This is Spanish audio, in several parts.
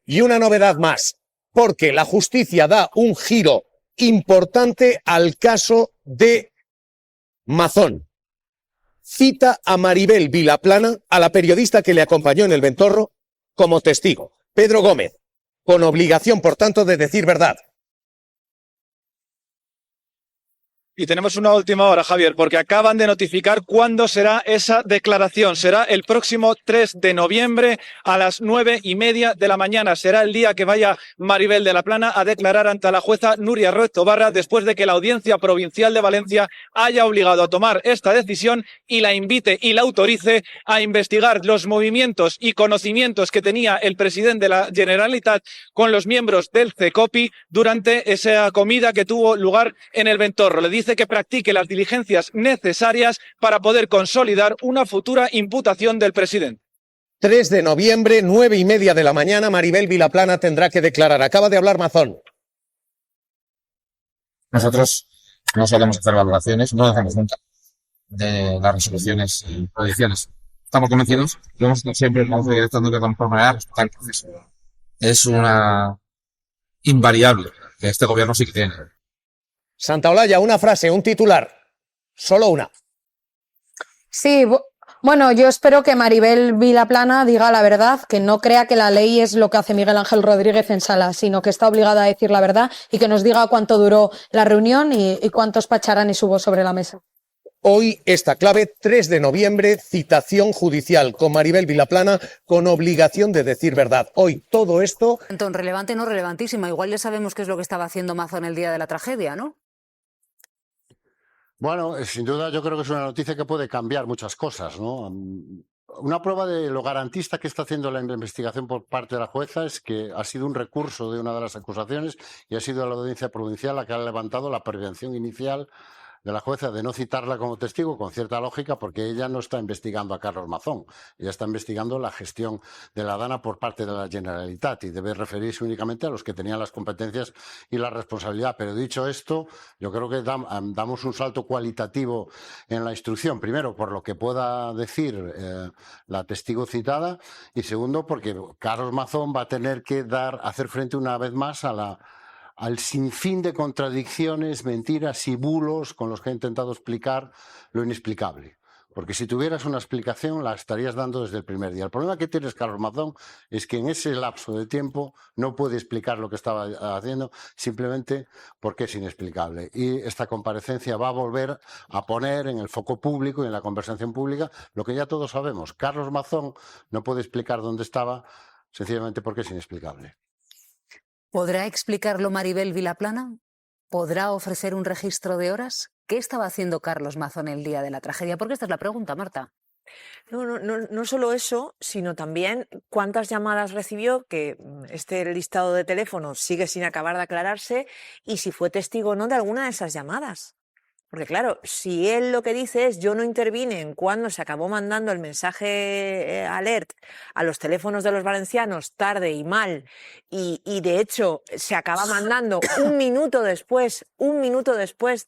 Y una novedad más, porque la justicia da un giro importante al caso de Mazón. Cita a Maribel Vilaplana, a la periodista que le acompañó en el Ventorro, como testigo. Pedro Gómez, con obligación, por tanto, de decir verdad. Y tenemos una última hora, Javier, porque acaban de notificar cuándo será esa declaración. Será el próximo 3 de noviembre a las 9:30 de la mañana. Será el día que vaya Maribel de la Plana a declarar ante la jueza Nuria Roez Tobarra después de que la Audiencia Provincial de Valencia haya obligado a tomar esta decisión y la invite y la autorice a investigar los movimientos y conocimientos que tenía el presidente de la Generalitat con los miembros del CECOPI durante esa comida que tuvo lugar en el Ventorro. Le dice que practique las diligencias necesarias para poder consolidar una futura imputación del presidente. 3 de noviembre, 9:30 de la mañana, Maribel Vilaplana tendrá que declarar. Acaba de hablar Mazón. Nosotros no solemos hacer valoraciones, no lo hacemos nunca, de las resoluciones judiciales. Estamos convencidos, lo hemos hecho siempre, vamos a seguir estando de conforme a respetar el proceso. Es una invariable que este gobierno sí que tiene. Santaolalla, una frase, un titular. Solo una. Sí, bueno, yo espero que Maribel Vilaplana diga la verdad, que no crea que la ley es lo que hace Miguel Ángel Rodríguez en sala, sino que está obligada a decir la verdad y que nos diga cuánto duró la reunión y cuántos pacharanes hubo sobre la mesa. Hoy esta clave, 3 de noviembre, citación judicial con Maribel Vilaplana con obligación de decir verdad. Hoy todo esto... Entonces, relevante no relevantísima. Igual ya sabemos qué es lo que estaba haciendo Mazón el día de la tragedia, ¿no? Bueno, sin duda yo creo que es una noticia que puede cambiar muchas cosas, ¿no? Una prueba de lo garantista que está haciendo la investigación por parte de la jueza es que ha sido un recurso de una de las acusaciones y ha sido la Audiencia Provincial la que ha levantado la prevención inicial de la jueza de no citarla como testigo, con cierta lógica, porque ella no está investigando a Carlos Mazón, ella está investigando la gestión de la DANA por parte de la Generalitat y debe referirse únicamente a los que tenían las competencias y la responsabilidad. Pero dicho esto, yo creo que damos un salto cualitativo en la instrucción, primero por lo que pueda decir la testigo citada y segundo porque Carlos Mazón va a tener que hacer frente una vez más al sinfín de contradicciones, mentiras y bulos con los que ha intentado explicar lo inexplicable. Porque si tuvieras una explicación la estarías dando desde el primer día. El problema que tienes, Carlos Mazón, es que en ese lapso de tiempo no puede explicar lo que estaba haciendo simplemente porque es inexplicable. Y esta comparecencia va a volver a poner en el foco público y en la conversación pública lo que ya todos sabemos. Carlos Mazón no puede explicar dónde estaba sencillamente porque es inexplicable. ¿Podrá explicarlo Maribel Vilaplana? ¿Podrá ofrecer un registro de horas? ¿Qué estaba haciendo Carlos Mazón el día de la tragedia? Porque esta es la pregunta, Marta. No solo eso, sino también cuántas llamadas recibió, que este listado de teléfonos sigue sin acabar de aclararse, y si fue testigo o no de alguna de esas llamadas. Porque claro, si él lo que dice es yo no intervine en cuando se acabó mandando el mensaje alert a los teléfonos de los valencianos tarde y mal y de hecho se acaba mandando un minuto después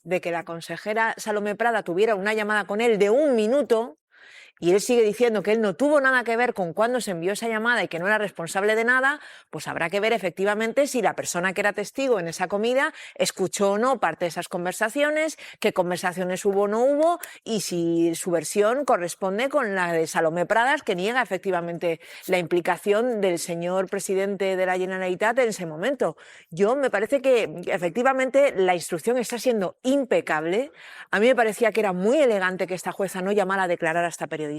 de que la consejera Salomé Prada tuviera una llamada con él de un minuto, y él sigue diciendo que él no tuvo nada que ver con cuándo se envió esa llamada y que no era responsable de nada, pues habrá que ver efectivamente si la persona que era testigo en esa comida escuchó o no parte de esas conversaciones, qué conversaciones hubo o no hubo, y si su versión corresponde con la de Salomé Pradas, que niega efectivamente la implicación del señor presidente de la Generalitat en ese momento. Yo me parece que efectivamente la instrucción está siendo impecable. A mí me parecía que era muy elegante que esta jueza no llamara a declarar a esta periodista,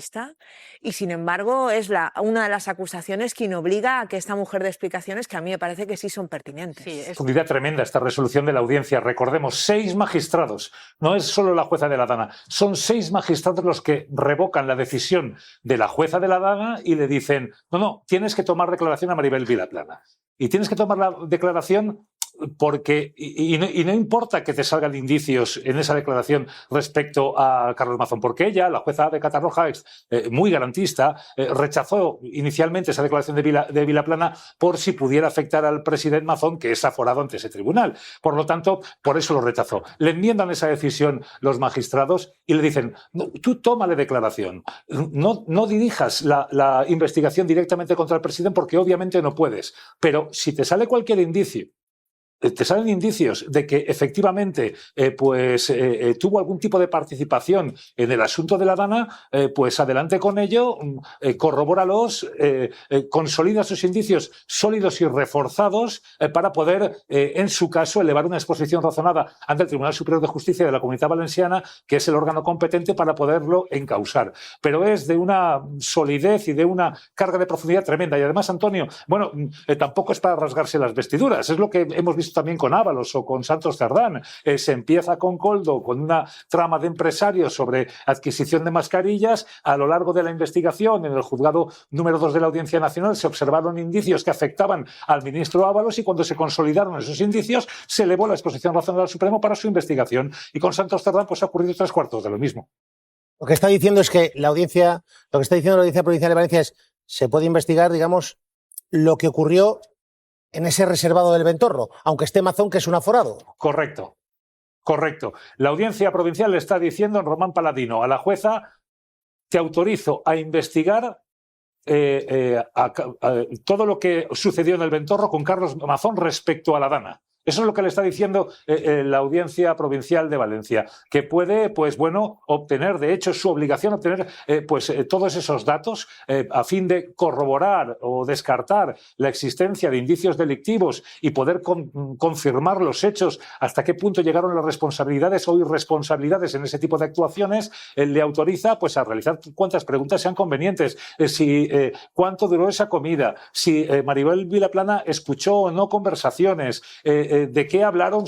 y sin embargo es una de las acusaciones quien obliga a que esta mujer dé explicaciones que a mí me parece que sí son pertinentes. Sí, es una idea tremenda esta resolución de la audiencia. Recordemos, 6 magistrados, no es solo la jueza de la DANA, son 6 magistrados los que revocan la decisión de la jueza de la DANA y le dicen, no, tienes que tomar declaración a Maribel Vilaplana. Y tienes que tomar la declaración porque, y no importa que te salgan indicios en esa declaración respecto a Carlos Mazón, porque ella, la jueza de Catarroja, muy garantista, rechazó inicialmente esa declaración de Vilaplana por si pudiera afectar al presidente Mazón, que es aforado ante ese tribunal. Por lo tanto, por eso lo rechazó. Le enmiendan esa decisión los magistrados y le dicen, no, tú tómale declaración, no dirijas la investigación directamente contra el presidente porque obviamente no puedes, pero si te sale cualquier indicio, te salen indicios de que efectivamente tuvo algún tipo de participación en el asunto de la Dana, pues adelante con ello, corrobóralos, consolida sus indicios sólidos y reforzados para poder, en su caso, elevar una exposición razonada ante el Tribunal Superior de Justicia de la Comunidad Valenciana, que es el órgano competente para poderlo encausar. Pero es de una solidez y de una carga de profundidad tremenda. Y además, Antonio, bueno, tampoco es para rasgarse las vestiduras, es lo que hemos visto también con Ábalos o con Santos Cerdán. Se empieza con Coldo, con una trama de empresarios sobre adquisición de mascarillas. A lo largo de la investigación, en el juzgado número 2 de la Audiencia Nacional, se observaron indicios que afectaban al ministro Ábalos y cuando se consolidaron esos indicios, se elevó la exposición razonable al Supremo para su investigación. Y con Santos Cerdán pues ha ocurrido 3/4 de lo mismo. Lo que está diciendo es que lo que está diciendo la Audiencia Provincial de Valencia es se puede investigar, digamos, lo que ocurrió en ese reservado del Ventorro, aunque esté Mazón, que es un aforado. Correcto. La Audiencia Provincial le está diciendo en Román Paladino a la jueza: te autorizo a investigar todo lo que sucedió en el Ventorro con Carlos Mazón respecto a la Dana. Eso es lo que le está diciendo la Audiencia Provincial de Valencia, que puede, pues bueno, obtener, de hecho es su obligación obtener todos esos datos a fin de corroborar o descartar la existencia de indicios delictivos y poder confirmar los hechos, hasta qué punto llegaron las responsabilidades o irresponsabilidades en ese tipo de actuaciones. Le autoriza pues a realizar cuantas preguntas sean convenientes, cuánto duró esa comida, si Maribel Vilaplana escuchó o no conversaciones, de qué hablaron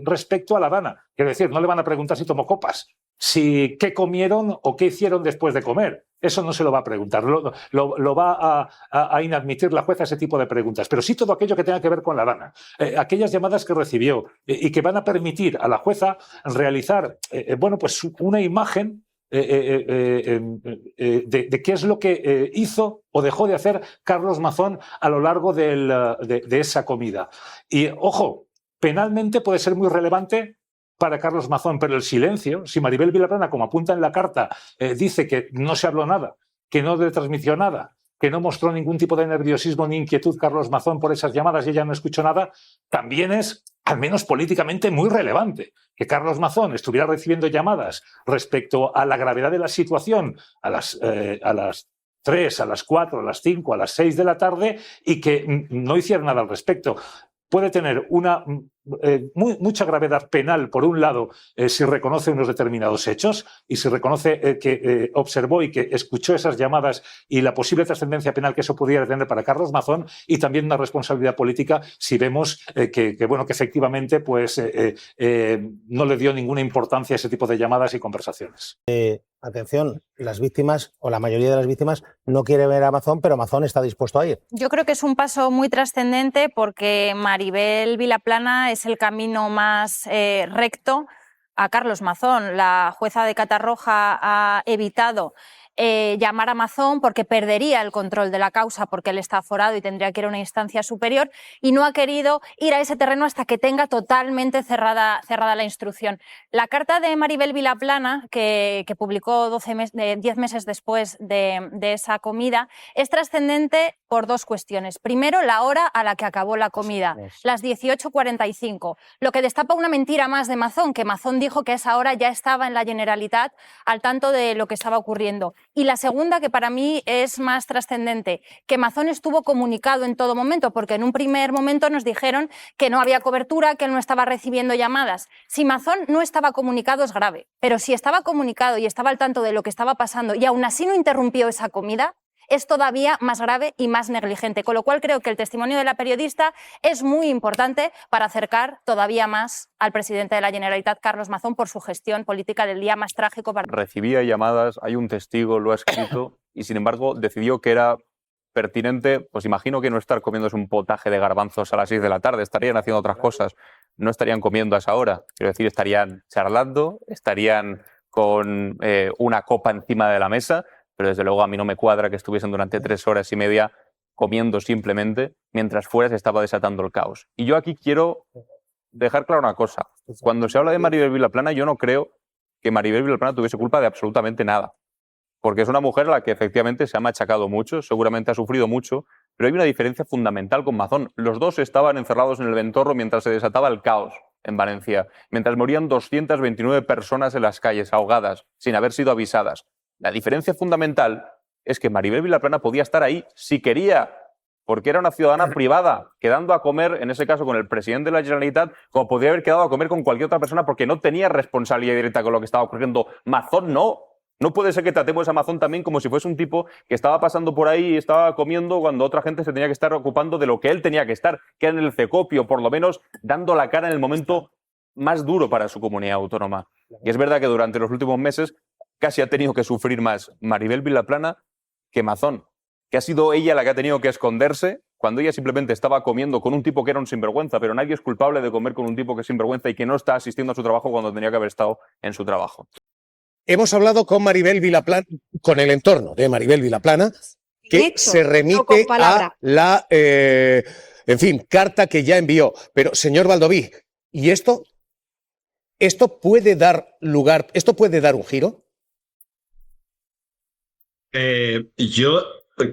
respecto a la Dana. Quiero decir, no le van a preguntar si tomó copas, si qué comieron o qué hicieron después de comer. Eso no se lo va a preguntar, lo va a inadmitir la jueza, ese tipo de preguntas. Pero sí todo aquello que tenga que ver con la Dana, aquellas llamadas que recibió y que van a permitir a la jueza realizar pues una imagen de qué es lo que hizo o dejó de hacer Carlos Mazón a lo largo de esa comida. Y, ojo, penalmente puede ser muy relevante para Carlos Mazón, pero el silencio, si Maribel Vilaplana, como apunta en la carta, dice que no se habló nada, que no le transmitió nada, que no mostró ningún tipo de nerviosismo ni inquietud Carlos Mazón por esas llamadas y ella no escuchó nada, también es, al menos políticamente, muy relevante que Carlos Mazón estuviera recibiendo llamadas respecto a la gravedad de la situación a las 3, a las 4, a las 5, a las 6 de la tarde y que no hiciera nada al respecto. Puede tener mucha gravedad penal, por un lado, si reconoce unos determinados hechos y si reconoce que observó y que escuchó esas llamadas y la posible trascendencia penal que eso pudiera tener para Carlos Mazón, y también una responsabilidad política si vemos que efectivamente pues, no le dio ninguna importancia a ese tipo de llamadas y conversaciones. Atención, las víctimas, o la mayoría de las víctimas, no quiere ver a Mazón, pero Mazón está dispuesto a ir. Yo creo que es un paso muy trascendente porque Maribel Vilaplana es el camino más recto a Carlos Mazón. La jueza de Catarroja ha evitado llamar a Mazón porque perdería el control de la causa porque él está aforado y tendría que ir a una instancia superior, y no ha querido ir a ese terreno hasta que tenga totalmente cerrada la instrucción. La carta de Maribel Vilaplana, que publicó 10 meses después de esa comida, es trascendente por dos cuestiones. Primero, la hora a la que acabó la comida, las 18:45, lo que destapa una mentira más de Mazón, que Mazón dijo que a esa hora ya estaba en la Generalitat al tanto de lo que estaba ocurriendo. Y la segunda, que para mí es más trascendente, que Mazón estuvo comunicado en todo momento, porque en un primer momento nos dijeron que no había cobertura, que él no estaba recibiendo llamadas. Si Mazón no estaba comunicado es grave, pero si estaba comunicado y estaba al tanto de lo que estaba pasando y aún así no interrumpió esa comida, es todavía más grave y más negligente. Con lo cual creo que el testimonio de la periodista es muy importante para acercar todavía más al presidente de la Generalitat, Carlos Mazón, por su gestión política del día más trágico. Recibía llamadas, hay un testigo, lo ha escrito, y sin embargo decidió que era pertinente, pues imagino que no estar comiéndose un potaje de garbanzos a las 6 de la tarde, estarían haciendo otras cosas, no estarían comiendo a esa hora. Quiero decir, estarían charlando, estarían con una copa encima de la mesa, pero desde luego a mí no me cuadra que estuviesen durante 3 horas y media comiendo simplemente, mientras fuera se estaba desatando el caos. Y yo aquí quiero dejar claro una cosa. Cuando se habla de Maribel Vilaplana, yo no creo que Maribel Vilaplana tuviese culpa de absolutamente nada. Porque es una mujer a la que efectivamente se ha machacado mucho, seguramente ha sufrido mucho, pero hay una diferencia fundamental con Mazón. Los dos estaban encerrados en el Ventorro mientras se desataba el caos en Valencia, mientras morían 229 personas en las calles, ahogadas, sin haber sido avisadas. La diferencia fundamental es que Maribel Vilaplana podía estar ahí si quería, porque era una ciudadana privada, quedando a comer, en ese caso con el presidente de la Generalitat, como podría haber quedado a comer con cualquier otra persona porque no tenía responsabilidad directa con lo que estaba ocurriendo. Mazón no. No puede ser que tratemos a Mazón también como si fuese un tipo que estaba pasando por ahí y estaba comiendo cuando otra gente se tenía que estar ocupando de lo que él tenía que estar, que era en el Cecopio, por lo menos dando la cara en el momento más duro para su comunidad autónoma. Y es verdad que durante los últimos meses casi ha tenido que sufrir más Maribel Vilaplana que Mazón, que ha sido ella la que ha tenido que esconderse cuando ella simplemente estaba comiendo con un tipo que era un sinvergüenza, pero nadie es culpable de comer con un tipo que es sinvergüenza y que no está asistiendo a su trabajo cuando tenía que haber estado en su trabajo. Hemos hablado con Maribel Vilaplana, con el entorno de Maribel Vilaplana, que Hecho, se no remite con a palabra. la, en fin, carta que ya envió. Pero, señor Baldoví, ¿y esto puede dar lugar, esto puede dar un giro? Yo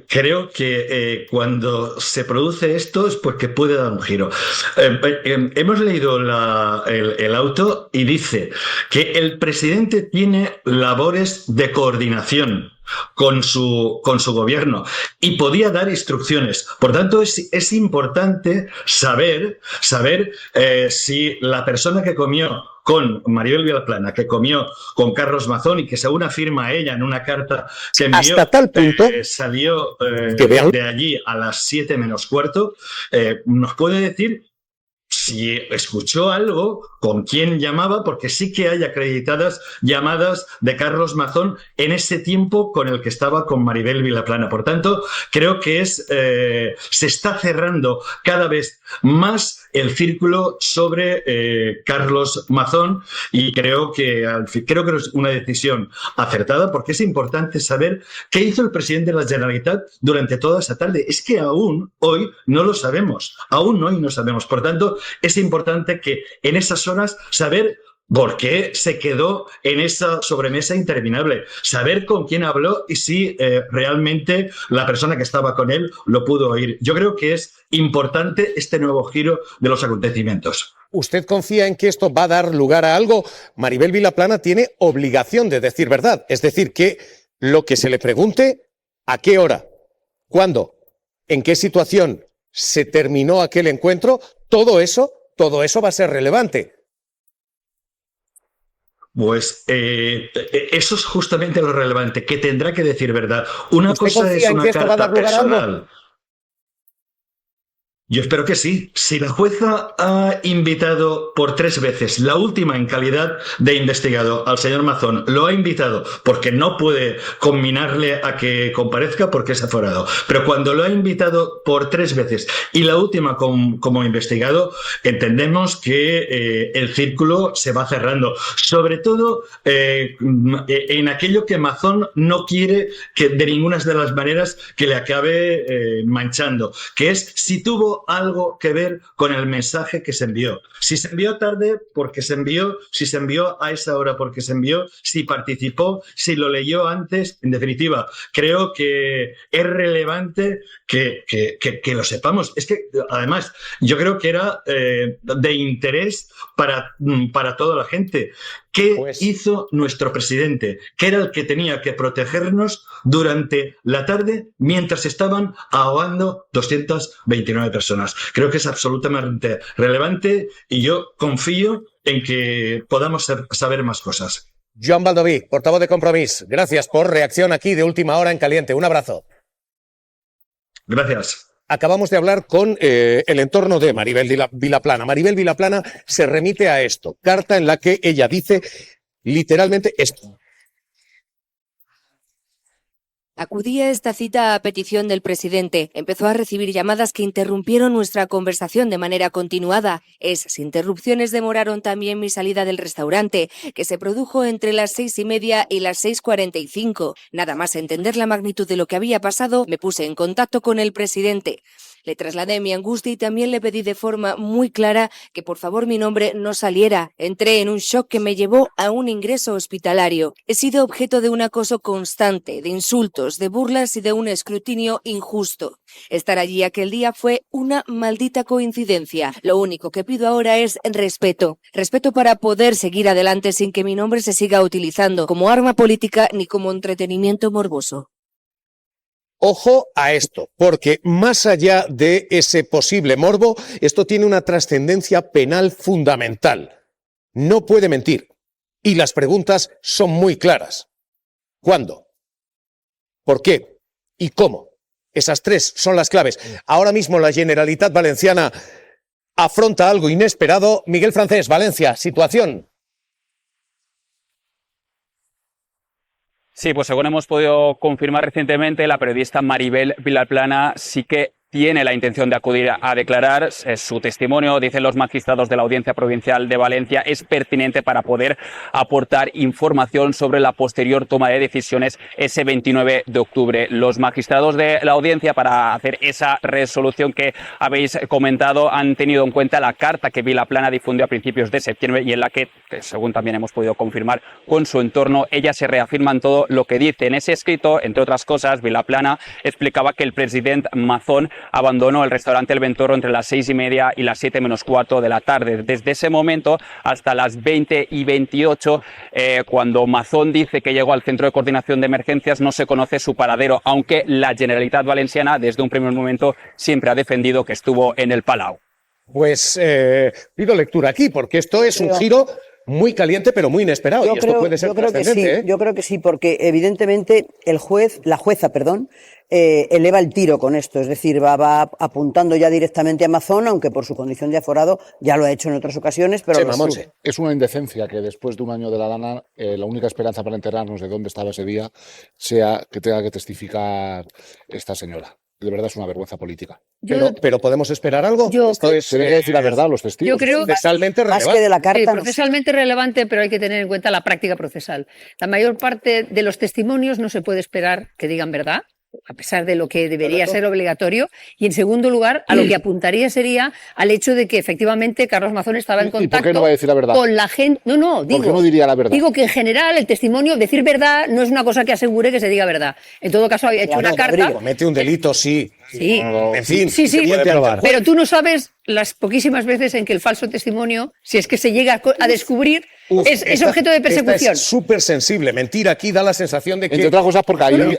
creo que cuando se produce esto es porque puede dar un giro. Hemos leído el auto y dice que el presidente tiene labores de coordinación con su gobierno y podía dar instrucciones. Por tanto, es importante saber si la persona que comió con Maribel Vilaplana, que comió con Carlos Mazón y que según afirma ella en una carta que envió, hasta tal punto salió que vean de allí a las 7 menos cuarto, nos puede decir si escuchó algo, con quién llamaba, porque sí que hay acreditadas llamadas de Carlos Mazón en ese tiempo con el que estaba con Maribel Vilaplana. Por tanto, creo que se está cerrando cada vez más el círculo sobre Carlos Mazón y creo que es una decisión acertada porque es importante saber qué hizo el presidente de la Generalitat durante toda esa tarde. Es que aún hoy no lo sabemos, aún hoy no sabemos. Por tanto, es importante que en esas horas saber por qué se quedó en esa sobremesa interminable, saber con quién habló y si realmente la persona que estaba con él lo pudo oír. Yo creo que es importante este nuevo giro de los acontecimientos. ¿Usted confía en que esto va a dar lugar a algo? Maribel Vilaplana tiene obligación de decir verdad, es decir, que lo que se le pregunte, ¿a qué hora? ¿Cuándo? ¿En qué situación se terminó aquel encuentro? Todo eso va a ser relevante. Pues eso es justamente lo relevante, que tendrá que decir verdad. Una cosa es una carta personal. Yo espero que sí. Si la jueza ha invitado por 3 veces, la última en calidad de investigado al señor Mazón, lo ha invitado porque no puede conminarle a que comparezca porque es aforado, pero cuando lo ha invitado por 3 veces y la última como investigado, entendemos que el círculo se va cerrando, sobre todo en aquello que Mazón no quiere que de ninguna de las maneras que le acabe manchando, que es si tuvo algo que ver con el mensaje que se envió. Si se envió tarde, porque se envió, si se envió a esa hora, porque se envió, si participó, si lo leyó antes. En definitiva, creo que es relevante que lo sepamos. Es que, además, yo creo que era de interés para toda la gente. ¿Qué hizo nuestro presidente? Que era el que tenía que protegernos durante la tarde mientras estaban ahogando 229 personas. Creo que es absolutamente relevante y yo confío en que podamos saber más cosas. Joan Baldoví, portavoz de Compromís, gracias por reacción aquí de última hora en Caliente. Un abrazo. Gracias. Acabamos de hablar con el entorno de Maribel Vilaplana. Maribel Vilaplana se remite a esto, carta en la que ella dice literalmente esto. Acudí a esta cita a petición del presidente. Empezó a recibir llamadas que interrumpieron nuestra conversación de manera continuada. Esas interrupciones demoraron también mi salida del restaurante, que se produjo entre las 6:30 y las 6:45. Nada más entender la magnitud de lo que había pasado, me puse en contacto con el presidente. Le trasladé mi angustia y también le pedí de forma muy clara que por favor mi nombre no saliera. Entré en un shock que me llevó a un ingreso hospitalario. He sido objeto de un acoso constante, de insultos, de burlas y de un escrutinio injusto. Estar allí aquel día fue una maldita coincidencia. Lo único que pido ahora es respeto. Respeto para poder seguir adelante sin que mi nombre se siga utilizando como arma política ni como entretenimiento morboso. Ojo a esto, porque más allá de ese posible morbo, esto tiene una trascendencia penal fundamental. No puede mentir. Y las preguntas son muy claras. ¿Cuándo? ¿Por qué? ¿Y cómo? Esas tres son las claves. Ahora mismo la Generalitat Valenciana afronta algo inesperado. Miguel Francés, Valencia, situación. Sí, pues según hemos podido confirmar recientemente, la periodista Maribel Vilaplana sí que tiene la intención de acudir a declarar. Su testimonio, dicen los magistrados de la Audiencia Provincial de Valencia, es pertinente para poder aportar información sobre la posterior toma de decisiones ese 29 de octubre. Los magistrados de la Audiencia, para hacer esa resolución que habéis comentado, han tenido en cuenta la carta que Vilaplana difundió a principios de septiembre y en la que, según también hemos podido confirmar con su entorno, ella se reafirma en todo lo que dice. En ese escrito, entre otras cosas, Vilaplana explicaba que el presidente Mazón abandonó el restaurante El Ventorro entre las 6:30 y las 7 menos cuarto de la tarde. Desde ese momento hasta las 20:28, cuando Mazón dice que llegó al Centro de Coordinación de Emergencias, no se conoce su paradero, aunque la Generalitat Valenciana desde un primer momento siempre ha defendido que estuvo en el Palau. Pues pido lectura aquí, porque esto es un giro muy caliente pero muy inesperado. Y esto puede ser trascendente, ¿eh? Yo creo que sí, porque evidentemente la jueza, eleva el tiro con esto, es decir, va apuntando ya directamente a Mazón, aunque por su condición de aforado ya lo ha hecho en otras ocasiones, pero es una indecencia que después de un año de la Dana, la única esperanza para enterarnos de dónde estaba ese día sea que tenga que testificar esta señora. De verdad es una vergüenza política. Pero ¿podemos esperar algo? Esto es, se debe decir la verdad a los testigos. Yo creo procesalmente relevante. Más que de la carta, sí, procesalmente relevante, pero hay que tener en cuenta la práctica procesal. La mayor parte de los testimonios no se puede esperar que digan verdad, a pesar de lo que debería ser obligatorio, y en segundo lugar, a lo que apuntaría sería al hecho de que efectivamente Carlos Mazón estaba en contacto ¿Y por qué no va a decir la verdad? con la gente. ¿Por qué no diría la verdad? Digo que en general el testimonio, decir verdad, no es una cosa que asegure que se diga verdad. En todo caso, había hecho una carta. Comete un delito, sí. Sí. En fin, sí, puede probar. Pero tú no sabes las poquísimas veces en que el falso testimonio, si es que se llega a descubrir, es objeto de persecución. Es súper sensible. Mentir aquí da la sensación de que... Entre otras cosas porque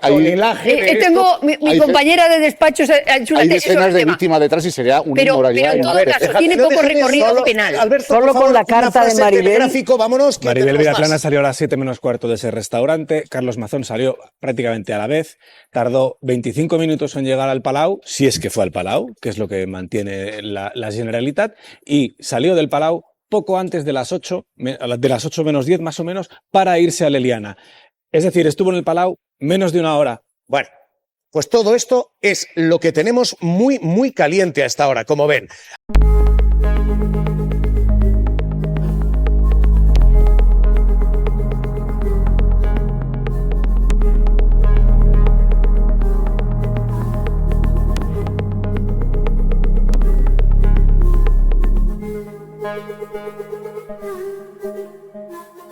mi compañera de despacho ha hecho una hay tesis decenas sobre de el tema. víctimas detrás y sería una inmoralidad. Pero en todo caso, tiene poco recorrido penal. Alberto, solo con la carta de Maribel. Vámonos. Maribel Vilaplana salió a las 7 menos cuarto de ese restaurante. Carlos Mazón salió prácticamente a la vez. Tardó 25 minutos en llegar al Palau, si es que fue al Palau, que es lo que mantiene la Generalitat, y salió del Palau poco antes de las 8 menos 10 más o menos, para irse a Leliana. Es decir, estuvo en el Palau menos de una hora. Bueno, pues todo esto es lo que tenemos muy, muy caliente a esta hora, como ven.